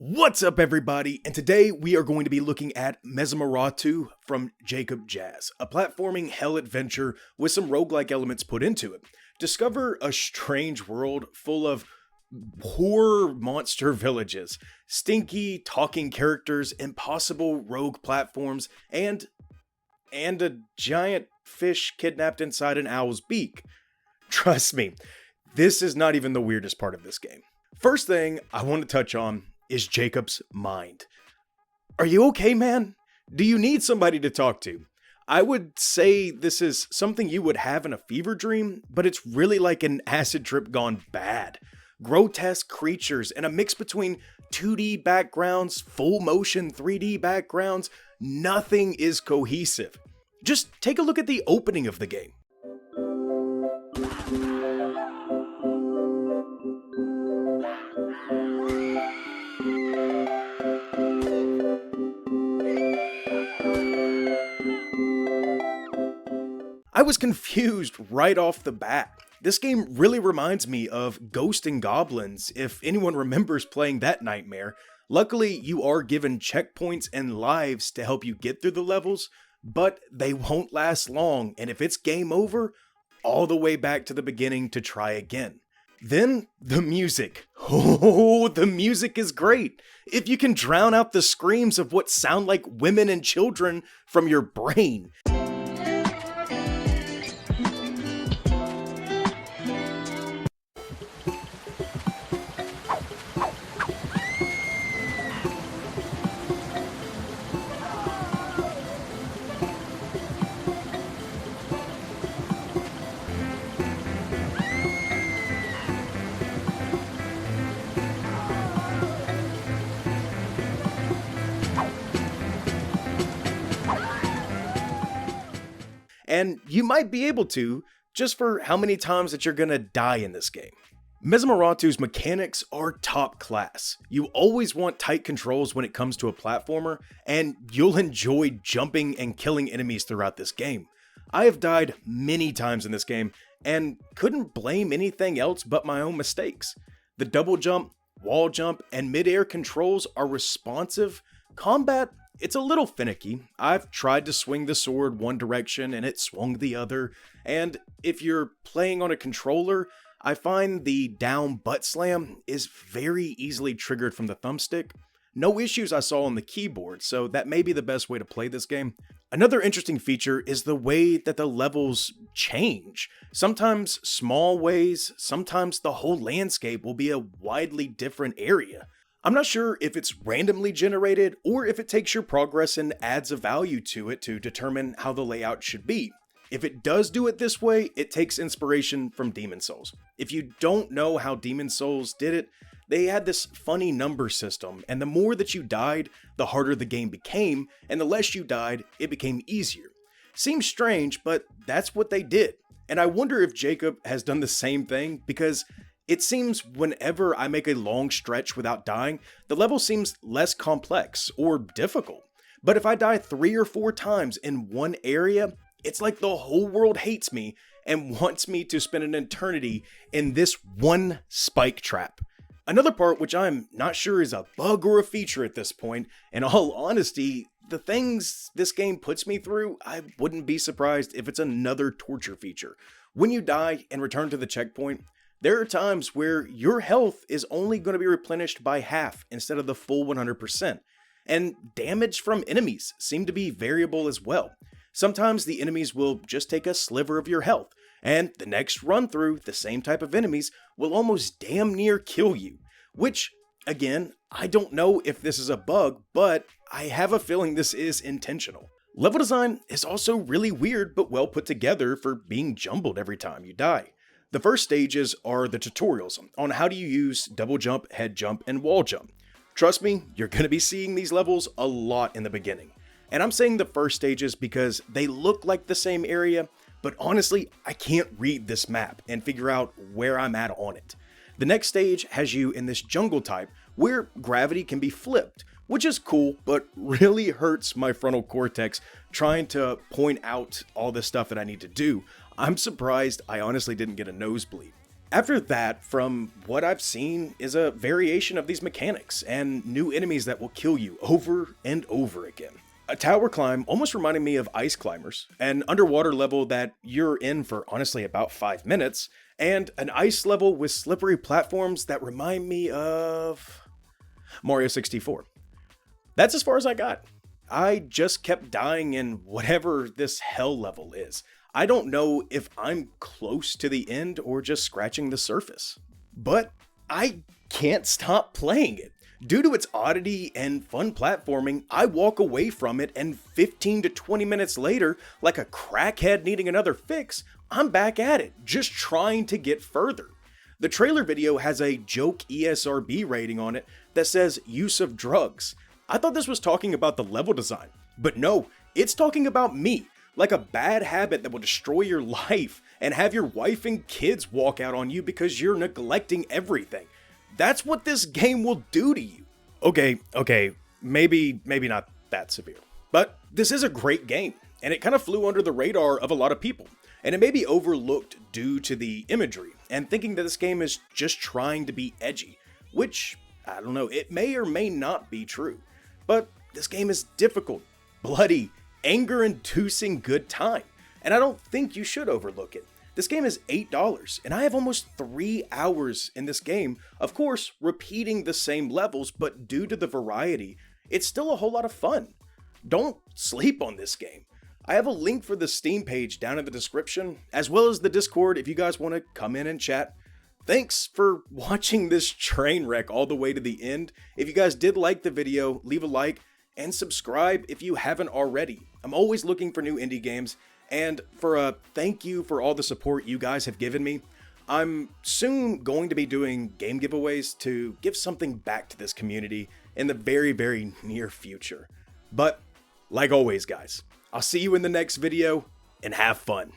What's up, everybody? And today we are going to be looking at Mezmeratu from Jacob Jazz, a platforming hell adventure with some roguelike elements put into it. Discover a strange world full of horror monster villages, stinky talking characters, impossible rogue platforms, and a giant fish kidnapped inside an owl's beak. Trust me, this is not even the weirdest part of this game. First thing I want to touch on is Jacob's mind. Are you okay, man? Do you need somebody to talk to? I would say this is something you would have in a fever dream, but it's really like an acid trip gone bad. Grotesque creatures and a mix between 2D backgrounds, full motion 3D backgrounds. Nothing is cohesive. Just take a look at the opening of the game. I was confused right off the bat. This game really reminds me of Ghosts and Goblins, if anyone remembers playing that nightmare. Luckily, you are given checkpoints and lives to help you get through the levels, but they won't last long, and if it's game over, all the way back to the beginning to try again. Then, the music. Oh, the music is great. If you can drown out the screams of what sound like women and children from your brain. And you might be able to, just for how many times that you're gonna die in this game. Mezmeratu's mechanics are top class. You always want tight controls when it comes to a platformer, and you'll enjoy jumping and killing enemies throughout this game. I have died many times in this game, and couldn't blame anything else but my own mistakes. The double jump, wall jump, and mid-air controls are responsive. Combat, it's a little finicky. I've tried to swing the sword one direction and it swung the other, and if you're playing on a controller, I find the down butt slam is very easily triggered from the thumbstick. No issues I saw on the keyboard, so that may be the best way to play this game. Another interesting feature is the way that the levels change. Sometimes small ways, sometimes the whole landscape will be a widely different area. I'm not sure if it's randomly generated or if it takes your progress and adds a value to it to determine how the layout should be. If it does do it this way, it takes inspiration from Demon's Souls. If you don't know how Demon's Souls did it, they had this funny number system, and the more that you died, the harder the game became, and the less you died, it became easier. Seems strange, but that's what they did. And I wonder if Jacob has done the same thing, because it seems whenever I make a long stretch without dying, the level seems less complex or difficult. But if I die 3 or 4 times in one area, it's like the whole world hates me and wants me to spend an eternity in this one spike trap. Another part which I'm not sure is a bug or a feature at this point, in all honesty, the things this game puts me through, I wouldn't be surprised if it's another torture feature. When you die and return to the checkpoint, there are times where your health is only going to be replenished by half instead of the full 100%, and damage from enemies seem to be variable as well. Sometimes the enemies will just take a sliver of your health, and the next run through, the same type of enemies will almost damn near kill you, which, again, I don't know if this is a bug, but I have a feeling this is intentional. Level design is also really weird but well put together for being jumbled every time you die. The first stages are the tutorials on how do you use double jump, head jump, and wall jump. Trust me, you're going to be seeing these levels a lot in the beginning. And I'm saying the first stages because they look like the same area, but honestly, I can't read this map and figure out where I'm at on it. The next stage has you in this jungle type where gravity can be flipped, which is cool, but really hurts my frontal cortex trying to point out all the stuff that I need to do. I'm surprised I honestly didn't get a nosebleed. After that, from what I've seen, is a variation of these mechanics and new enemies that will kill you over and over again. A tower climb almost reminded me of Ice Climbers, an underwater level that you're in for honestly about 5 minutes, and an ice level with slippery platforms that remind me of Mario 64. That's as far as I got. I just kept dying in whatever this hell level is. I don't know if I'm close to the end or just scratching the surface. But I can't stop playing it. Due to its oddity and fun platforming, I walk away from it and 15 to 20 minutes later, like a crackhead needing another fix, I'm back at it, just trying to get further. The trailer video has a joke ESRB rating on it that says use of drugs. I thought this was talking about the level design, but no, it's talking about me, like a bad habit that will destroy your life and have your wife and kids walk out on you because you're neglecting everything. That's what this game will do to you. Okay, maybe not that severe. But this is a great game, and it kind of flew under the radar of a lot of people. And it may be overlooked due to the imagery and thinking that this game is just trying to be edgy, which, I don't know, it may or may not be true. But this game is difficult, bloody, anger-inducing good time, and I don't think you should overlook it. This game is $8, and I have almost 3 hours in this game, of course, repeating the same levels, but due to the variety, it's still a whole lot of fun. Don't sleep on this game. I have a link for the Steam page down in the description, as well as the Discord if you guys want to come in and chat. Thanks for watching this train wreck all the way to the end. If you guys did like the video, leave a like and subscribe if you haven't already. I'm always looking for new indie games, and for a thank you for all the support you guys have given me. I'm soon going to be doing game giveaways to give something back to this community in the very, very near future. But like always, guys, I'll see you in the next video, and have fun.